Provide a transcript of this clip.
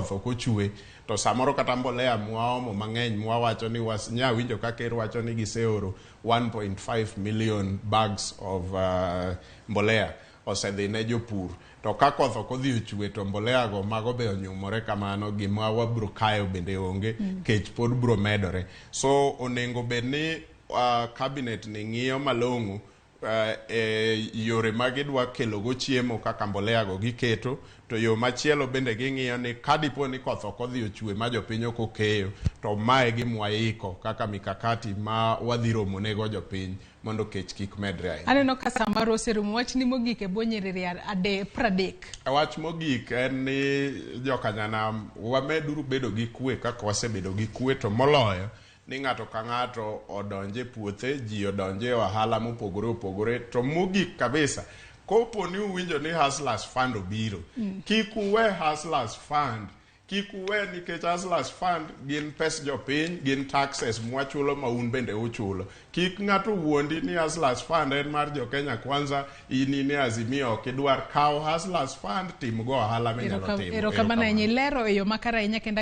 koth ok ochwe to samoro kata mbolea mwaomo mang'eny mwawacho ni nyawinjo ka ker wacho ni giseoro 1.5 million bags of mbolea osedhi ne jopur to ka koth ok odhi ochwe to mbolea go mago be onyumore kamano gima wabro kayo bende onge kech pod bro medore. So onengo bed ni cabinet ni ng'iyo malong'o yore magidwa kelogo chiemo kaka mbolea go giketo to yo machielo bende ging'iyo ni kadipo ni koth ok odhi ochwe ma jopiny ok okeyo to mae gimwaiko kaka mikakati ma wadhi romo nego jopiny mondo kech kik medre ahinya. Aneno ka samaro oserumo, wach ni mogik e bonyerere 30. Wach mogik en ni jokanyanam wameduru bedo gi kwe kaka wasebedo gi kwe to moloyo ni ng'ato ka ng'ato odonje puothe, ji odonje ohala mopogore opogore to mogik kabisa kopo ni uwinjo ni Hustlers Fund obiro. Kik uwe Hustlers Fund, kik uwe nikech Hustlers Fund gin pes jopiny, gin taxes mwachulo ma un bende uchulo. Kik ng'ato wuondi ni Hustlers Fund en mar jo Kenya Kwanza, ini ni Azimio kidwar kaw Hustlers Fund tim go ohala minyalo timo. Erokamano, nyilero e yo makara ahinya kendo